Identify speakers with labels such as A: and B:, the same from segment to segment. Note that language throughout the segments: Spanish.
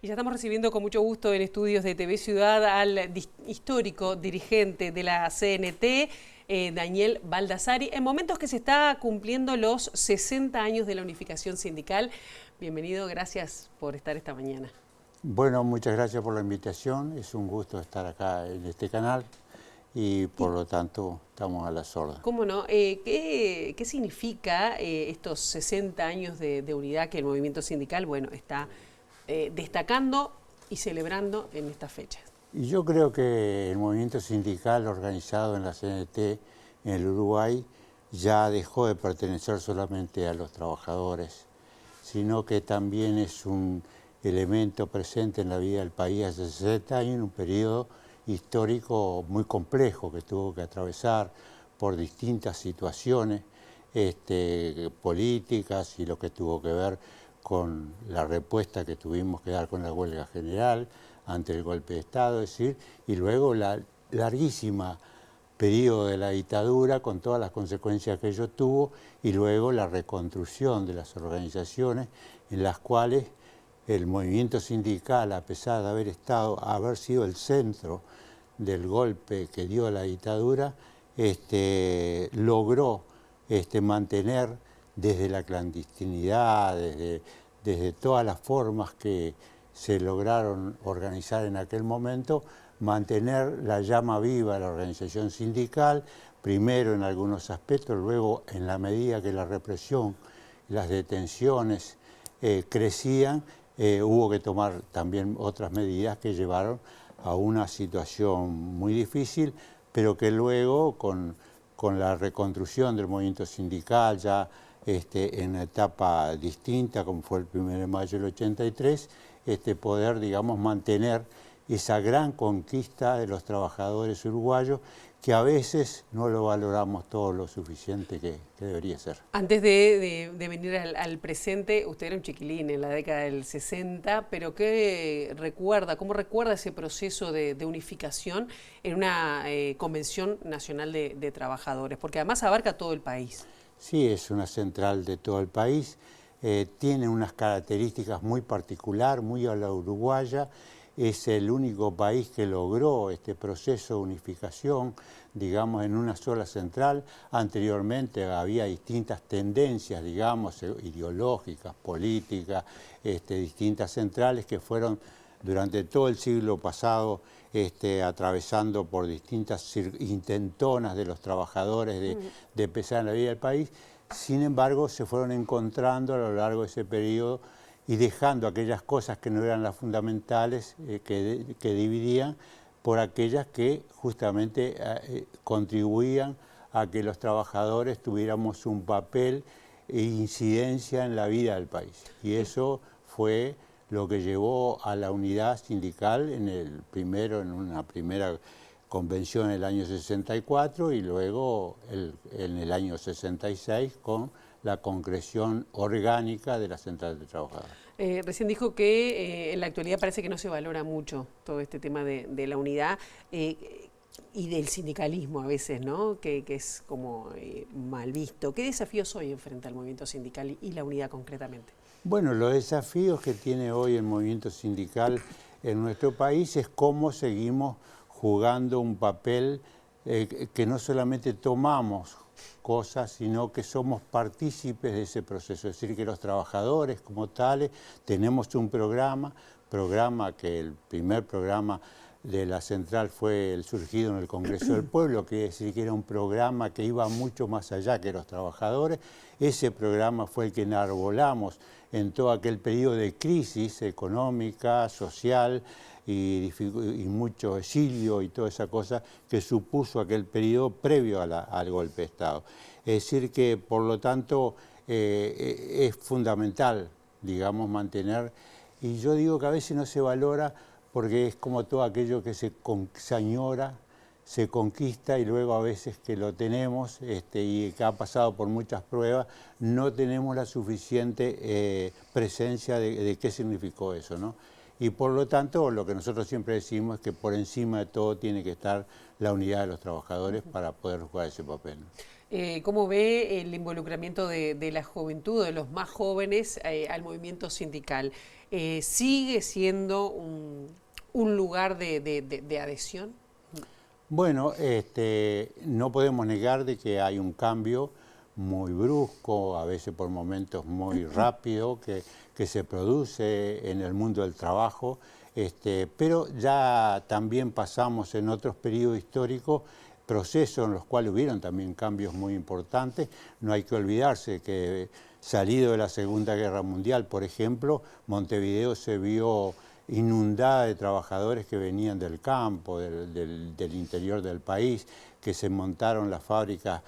A: Y ya estamos recibiendo con mucho gusto en estudios de TV Ciudad al histórico dirigente de la CNT, Daniel Baldassari, en momentos que se está cumpliendo los 60 años de la unificación sindical. Bienvenido, gracias por estar esta mañana.
B: Bueno, muchas gracias por la invitación. Es un gusto estar acá en este canal y por lo tanto estamos a las órdenes.
A: ¿Cómo no? ¿Qué significa estos 60 años de unidad que el movimiento sindical, bueno, está destacando y celebrando en estas fechas?
B: Y yo creo que el movimiento sindical organizado en la CNT en el Uruguay ya dejó de pertenecer solamente a los trabajadores, sino que también es un elemento presente en la vida del país hace 60 años, en un periodo histórico muy complejo que tuvo que atravesar por distintas situaciones políticas y lo que tuvo que ver con la respuesta que tuvimos que dar con la huelga general ante el golpe de Estado, es decir, y luego la larguísima periodo de la dictadura con todas las consecuencias que ello tuvo y luego la reconstrucción de las organizaciones en las cuales el movimiento sindical, a pesar de haber sido el centro del golpe que dio la dictadura, logró mantener desde la clandestinidad, desde todas las formas que se lograron organizar en aquel momento, mantener la llama viva de la organización sindical, primero en algunos aspectos, luego en la medida que la represión, las detenciones crecían, hubo que tomar también otras medidas que llevaron a una situación muy difícil, pero que luego con la reconstrucción del movimiento sindical ya en una etapa distinta, como fue el 1 de mayo del 83, poder, digamos, mantener esa gran conquista de los trabajadores uruguayos que a veces no lo valoramos todo lo suficiente que debería ser.
A: Antes de venir al presente, usted era un chiquilín en la década del 60, pero ¿cómo recuerda ese proceso de unificación en una Convención Nacional de Trabajadores? Porque además abarca todo el país.
B: Sí, es una central de todo el país, tiene unas características muy particulares, muy a la uruguaya. Es el único país que logró este proceso de unificación, digamos, en una sola central. Anteriormente había distintas tendencias, digamos, ideológicas, políticas, distintas centrales que fueron durante todo el siglo pasado atravesando por distintas intentonas de los trabajadores de pesar en la vida del país. Sin embargo, se fueron encontrando a lo largo de ese periodo y dejando aquellas cosas que no eran las fundamentales, que dividían, por aquellas que justamente contribuían a que los trabajadores tuviéramos un papel e incidencia en la vida del país. Y eso fue lo que llevó a la unidad sindical en una primera convención en el año 64 y luego en el año 66 con la concreción orgánica de la Central de Trabajadores.
A: Recién dijo que en la actualidad parece que no se valora mucho todo este tema de la unidad y del sindicalismo a veces, ¿no? Que es como mal visto. ¿Qué desafíos hoy enfrenta el movimiento sindical y la unidad concretamente?
B: Bueno, los desafíos que tiene hoy el movimiento sindical en nuestro país es cómo seguimos jugando un papel que no solamente tomamos cosas, sino que somos partícipes de ese proceso. Es decir, que los trabajadores como tales tenemos un programa que el primer programa de la central fue el surgido en el Congreso del Pueblo, que es decir, que era un programa que iba mucho más allá que los trabajadores. Ese programa fue el que enarbolamos en todo aquel periodo de crisis económica, social y mucho exilio y toda esa cosa que supuso aquel periodo previo al golpe de Estado. Es decir que, por lo tanto, es fundamental, digamos, mantener, y yo digo que a veces no se valora porque es como todo aquello que se añora, se conquista y luego a veces que lo tenemos y que ha pasado por muchas pruebas, no tenemos la suficiente presencia de qué significó eso, ¿no? Y por lo tanto, lo que nosotros siempre decimos es que por encima de todo tiene que estar la unidad de los trabajadores para poder jugar ese papel.
A: ¿Cómo ve el involucramiento de la juventud, de los más jóvenes, al movimiento sindical? ¿Sigue siendo un lugar de adhesión?
B: Bueno, no podemos negar de que hay un cambio muy brusco, a veces por momentos muy rápido, que se produce en el mundo del trabajo, pero ya también pasamos en otros periodos históricos procesos en los cuales hubieron también cambios muy importantes. No hay que olvidarse que salido de la Segunda Guerra Mundial, por ejemplo, Montevideo se vio inundada de trabajadores que venían del campo, del interior del país, que se montaron las fábricas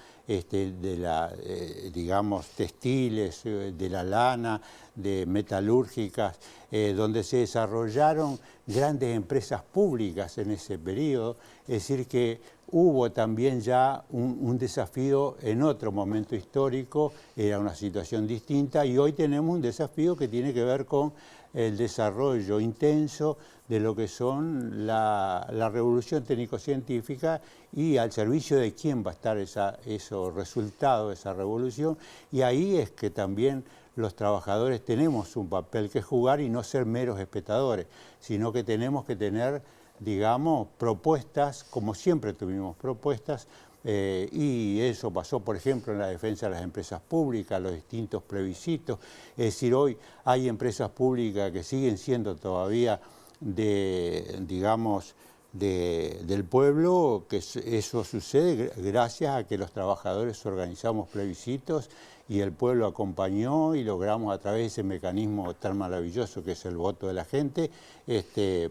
B: digamos, textiles, de la lana, de metalúrgicas, donde se desarrollaron grandes empresas públicas en ese periodo. Es decir, que hubo también ya un desafío en otro momento histórico, era una situación distinta, y hoy tenemos un desafío que tiene que ver con el desarrollo intenso de lo que son la revolución técnico-científica y al servicio de quién va a estar esos resultados de esa revolución. Y ahí es que también los trabajadores tenemos un papel que jugar y no ser meros espectadores, sino que tenemos que tener, digamos, propuestas, como siempre tuvimos propuestas, y eso pasó, por ejemplo, en la defensa de las empresas públicas, los distintos plebiscitos. Es decir, hoy hay empresas públicas que siguen siendo todavía digamos, del pueblo, que eso sucede gracias a que los trabajadores organizamos plebiscitos y el pueblo acompañó y logramos a través de ese mecanismo tan maravilloso que es el voto de la gente,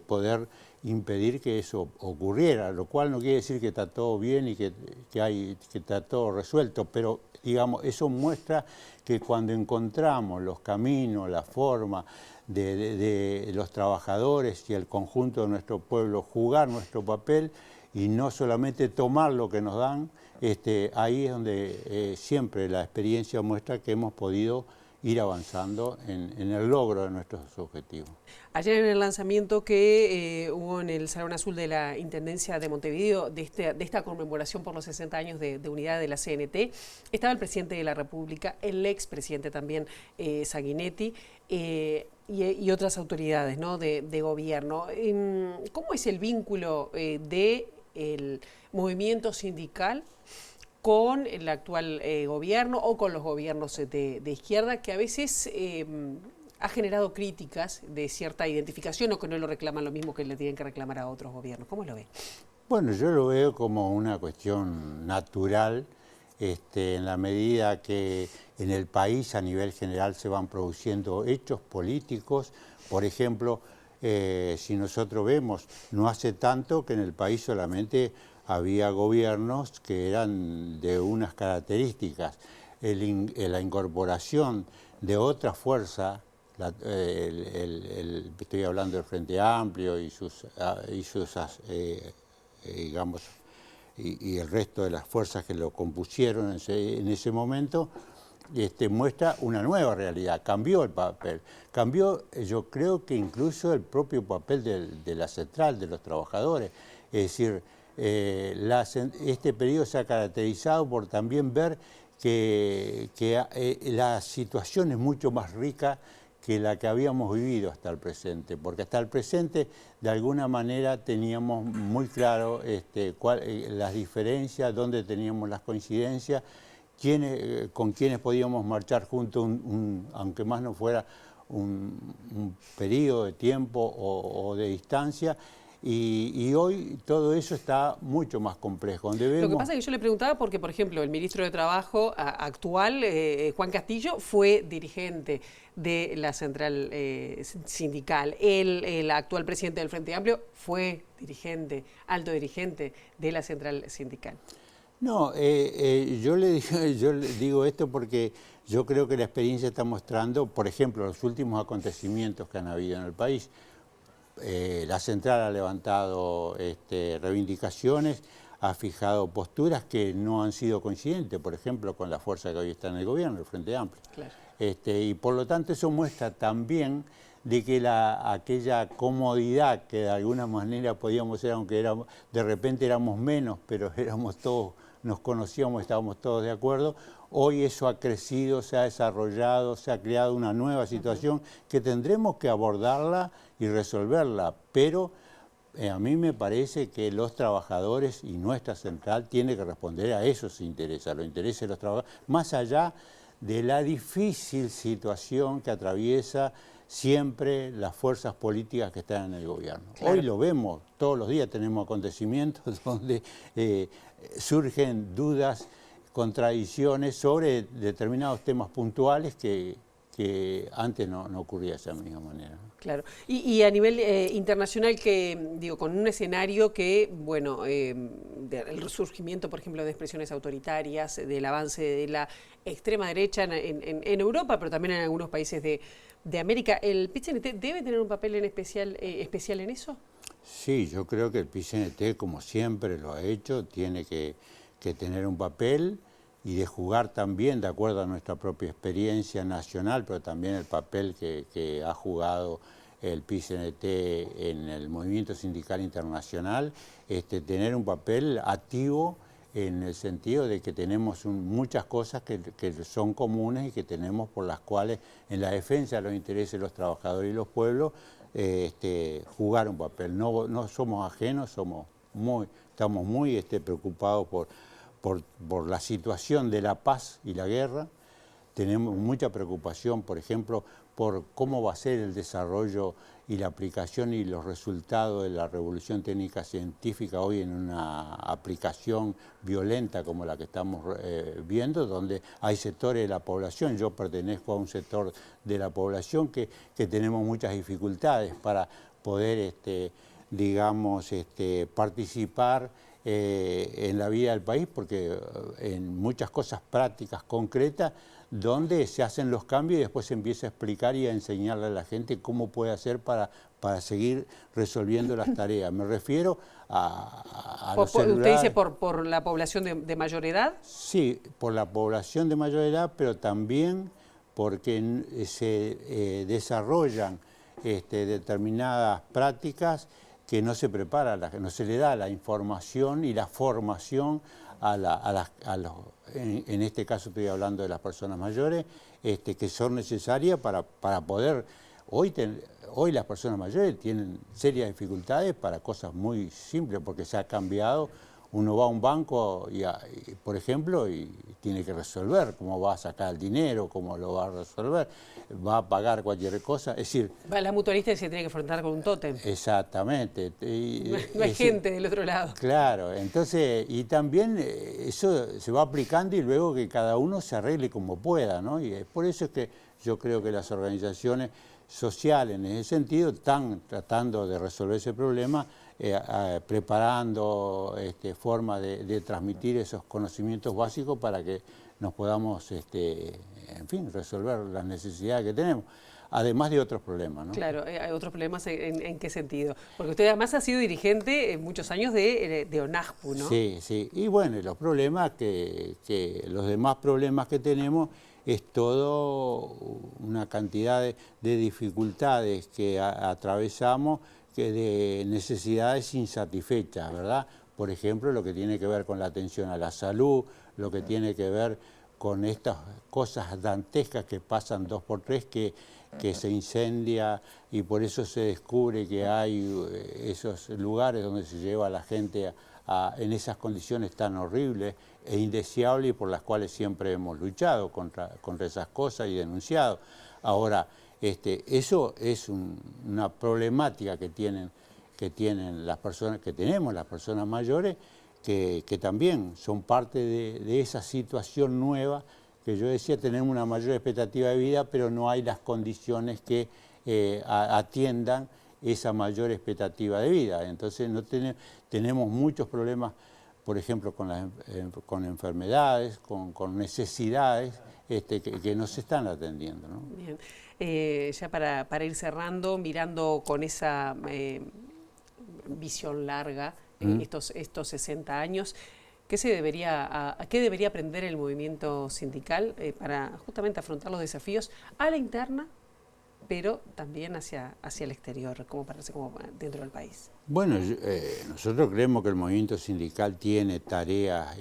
B: poder impedir que eso ocurriera, lo cual no quiere decir que está todo bien y que está todo resuelto, pero digamos, eso muestra que cuando encontramos los caminos, la forma de los trabajadores y el conjunto de nuestro pueblo jugar nuestro papel y no solamente tomar lo que nos dan, ahí es donde siempre la experiencia muestra que hemos podido ir avanzando en el logro de nuestros objetivos.
A: Ayer en el lanzamiento que hubo en el Salón Azul de la Intendencia de Montevideo de esta conmemoración por los 60 años de unidad de la CNT, estaba el presidente de la República, el expresidente también Sanguinetti, y otras autoridades, ¿no?, de gobierno. ¿Cómo es el vínculo del movimiento sindical con el actual gobierno o con los gobiernos de izquierda, que a veces ha generado críticas de cierta identificación o que no lo reclaman lo mismo que le tienen que reclamar a otros gobiernos? ¿Cómo lo ve?
B: Bueno, yo lo veo como una cuestión natural, en la medida que en el país a nivel general se van produciendo hechos políticos. Por ejemplo, si nosotros vemos, no hace tanto que en el país solamente había gobiernos que eran de unas características. La incorporación de otra fuerza, estoy hablando del Frente Amplio digamos, y el resto de las fuerzas que lo compusieron en ese momento, muestra una nueva realidad, cambió el papel, cambió, yo creo que incluso el propio papel de la central, de los trabajadores. Es decir, este periodo se ha caracterizado por también ver que la situación es mucho más rica que la que habíamos vivido hasta el presente, porque hasta el presente de alguna manera teníamos muy claro las diferencias, dónde teníamos las coincidencias, con quiénes podíamos marchar juntos, aunque más no fuera un periodo de tiempo o de distancia. Y hoy todo eso está mucho más complejo.
A: Lo que pasa es que yo le preguntaba porque, por ejemplo, el ministro de Trabajo actual, Juan Castillo, fue dirigente de la central sindical. El actual presidente del Frente Amplio fue alto dirigente de la central sindical.
B: No, yo le digo esto porque yo creo que la experiencia está mostrando, por ejemplo, los últimos acontecimientos que han habido en el país. La central ha levantado reivindicaciones, ha fijado posturas que no han sido coincidentes, por ejemplo, con la fuerza que hoy está en el gobierno, el Frente Amplio.
A: Claro.
B: Y por lo tanto eso muestra también de que aquella comodidad que de alguna manera podíamos ser, aunque de repente éramos menos, pero éramos todos nos conocíamos, estábamos todos de acuerdo. Hoy eso ha crecido, se ha desarrollado, se ha creado una nueva situación que tendremos que abordarla y resolverla, pero a mí me parece que los trabajadores y nuestra central tiene que responder a esos intereses, a los intereses de los trabajadores, más allá de la difícil situación que atraviesa siempre las fuerzas políticas que están en el gobierno. Claro. Hoy lo vemos, todos los días tenemos acontecimientos donde surgen dudas, contradicciones sobre determinados temas puntuales que antes no ocurría de esa misma manera.
A: Claro. Y a nivel internacional, que digo, con un escenario que, bueno, el resurgimiento, por ejemplo, de expresiones autoritarias, del avance de la extrema derecha en Europa, pero también en algunos países de América, ¿el PIT-CNT debe tener un papel en especial en eso?
B: Sí, yo creo que el PIT-CNT, como siempre lo ha hecho, tiene que tener un papel y de jugar también, de acuerdo a nuestra propia experiencia nacional, pero también el papel que ha jugado el PIT-CNT en el movimiento sindical internacional, tener un papel activo en el sentido de que tenemos muchas cosas que son comunes y que tenemos por las cuales en la defensa de los intereses de los trabajadores y los pueblos jugar un papel. No somos ajenos, estamos muy preocupados por la situación de la paz y la guerra. Tenemos mucha preocupación, por ejemplo, por cómo va a ser el desarrollo y la aplicación y los resultados de la revolución técnica científica hoy en una aplicación violenta como la que estamos viendo, donde hay sectores de la población. Yo pertenezco a un sector de la población que tenemos muchas dificultades para poder, digamos, participar en la vida del país, porque en muchas cosas prácticas, concretas, donde se hacen los cambios y después se empieza a explicar y a enseñarle a la gente cómo puede hacer para seguir resolviendo las tareas. Me refiero a los celulares.
A: ¿Usted dice por la población de mayor edad?
B: Sí, por la población de mayor edad, pero también porque se desarrollan determinadas prácticas que no se prepara, no se le da la información y la formación en este caso estoy hablando de las personas mayores, que son necesarias para poder. Hoy las personas mayores tienen serias dificultades para cosas muy simples, porque se ha cambiado. Uno va a un banco, por ejemplo, y tiene que resolver cómo va a sacar el dinero, cómo lo va a resolver, va a pagar cualquier cosa. Es decir,
A: la mutualista se tiene que enfrentar con un tótem.
B: Exactamente.
A: No hay gente del otro lado.
B: Claro, entonces, y también eso se va aplicando y luego que cada uno se arregle como pueda, ¿no? Y es por eso es que yo creo que las organizaciones sociales en ese sentido están tratando de resolver ese problema, preparando formas de transmitir esos conocimientos básicos para que nos podamos, en fin, resolver las necesidades que tenemos. Además de otros problemas, ¿no?
A: Claro, hay otros problemas ¿en qué sentido? Porque usted además ha sido dirigente muchos años de ONAJPU, ¿no?
B: Sí, sí. Y bueno, los problemas los demás problemas que tenemos es todo una cantidad de dificultades que atravesamos, de necesidades insatisfechas, ¿verdad? Por ejemplo, lo que tiene que ver con la atención a la salud, lo que tiene que ver con estas cosas dantescas que pasan 2x3, que se incendia y por eso se descubre que hay esos lugares donde se lleva a la gente en esas condiciones tan horribles e indeseables y por las cuales siempre hemos luchado contra esas cosas y denunciado. Ahora, eso es una problemática que tienen las personas, que tenemos las personas mayores, que también son parte de esa situación nueva que yo decía, tenemos una mayor expectativa de vida, pero no hay las condiciones que atiendan esa mayor expectativa de vida. Entonces tenemos muchos problemas, por ejemplo, con enfermedades, con necesidades que no se están atendiendo, ¿no?
A: Bien. Ya para ir cerrando, mirando con esa visión larga, estos 60 años, ¿a qué debería aprender el movimiento sindical para justamente afrontar los desafíos a la interna pero también hacia el exterior, como dentro del país.
B: Bueno, nosotros creemos que el movimiento sindical tiene tareas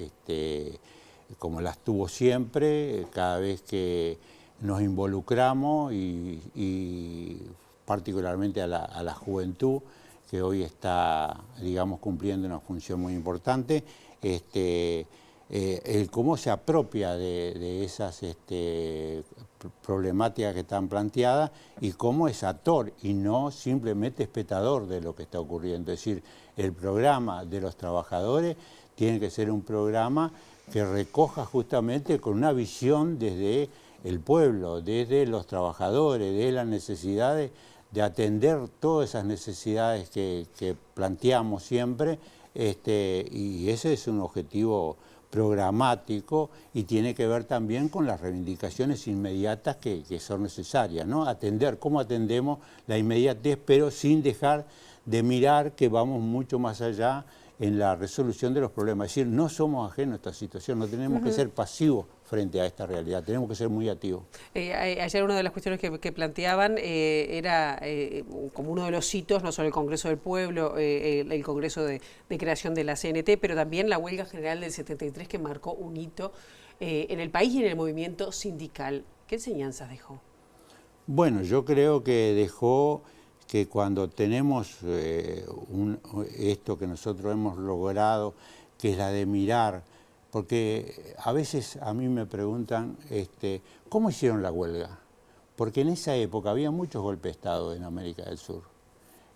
B: como las tuvo siempre, cada vez que nos involucramos y particularmente a la juventud, que hoy está, digamos, cumpliendo una función muy importante, el cómo se apropia de esas problemáticas que están planteadas y cómo es actor y no simplemente espectador de lo que está ocurriendo. Es decir, el programa de los trabajadores tiene que ser un programa que recoja justamente con una visión desde el pueblo, desde los trabajadores, de las necesidades, de atender todas esas necesidades que planteamos siempre, y ese es un objetivo programático y tiene que ver también con las reivindicaciones inmediatas que son necesarias, ¿no? Atender, cómo atendemos la inmediatez, pero sin dejar de mirar que vamos mucho más allá en la resolución de los problemas. Es decir, no somos ajenos a esta situación, no tenemos que ser pasivos frente a esta realidad, tenemos que ser muy activos.
A: Ayer una de las cuestiones que planteaban era como uno de los hitos, no solo el Congreso del Pueblo, el Congreso de creación de la CNT, pero también la huelga general del 73 que marcó un hito en el país y en el movimiento sindical. ¿Qué enseñanzas dejó?
B: Bueno, yo creo que dejó que cuando tenemos esto que nosotros hemos logrado, que es la de mirar, porque a veces a mí me preguntan, ¿cómo hicieron la huelga? Porque en esa época había muchos golpes de Estado en América del Sur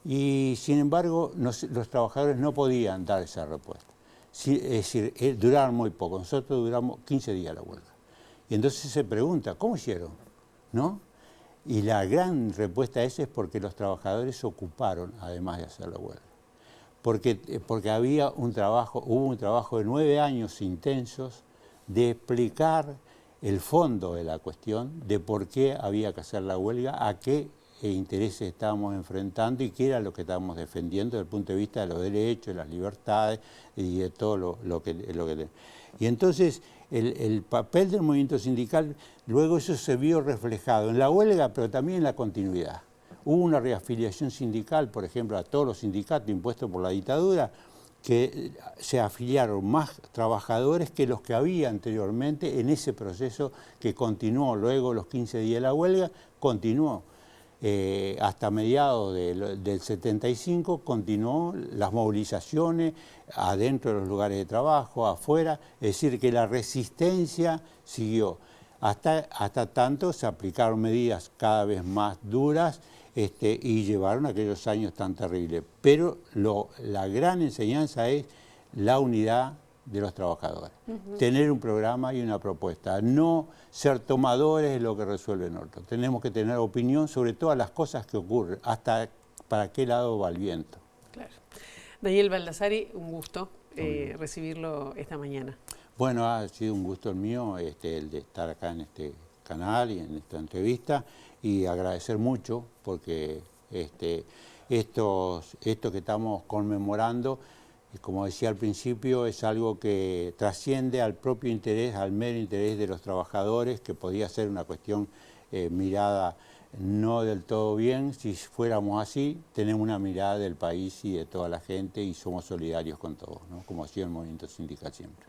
B: y sin embargo los trabajadores no podían dar esa respuesta. Es decir, duraron muy poco, nosotros duramos 15 días la huelga. Y entonces se pregunta, ¿cómo hicieron? ¿No? Y la gran respuesta a eso es porque los trabajadores se ocuparon, además de hacer la huelga. Porque hubo un trabajo de 9 años intensos de explicar el fondo de la cuestión, de por qué había que hacer la huelga, a qué intereses estábamos enfrentando y qué era lo que estábamos defendiendo desde el punto de vista de los derechos, de las libertades y de todo lo que. Y entonces el papel del movimiento sindical, luego eso se vio reflejado en la huelga, pero también en la continuidad. Hubo una reafiliación sindical, por ejemplo, a todos los sindicatos impuestos por la dictadura, que se afiliaron más trabajadores que los que había anteriormente en ese proceso que continuó luego los 15 días de la huelga, continuó. Hasta mediados del 75 continuó las movilizaciones adentro de los lugares de trabajo, afuera, es decir, que la resistencia siguió. Hasta tanto se aplicaron medidas cada vez más duras y llevaron aquellos años tan terribles. Pero la gran enseñanza es la unidad de los trabajadores. Tener un programa y una propuesta, no ser tomadores de lo que resuelven otros. Tenemos que tener opinión sobre todas las cosas que ocurren, hasta para qué lado va el viento.
A: Claro. Daniel Baldassari, un gusto recibirlo esta mañana.
B: Bueno, ha sido un gusto el mío, el de estar acá en este canal y en esta entrevista, y agradecer mucho porque esto que estamos conmemorando, como decía al principio, es algo que trasciende al propio interés, al mero interés de los trabajadores, que podía ser una cuestión mirada no del todo bien. Si fuéramos así, tenemos una mirada del país y de toda la gente y somos solidarios con todos, ¿no? Como ha sido el movimiento sindical siempre.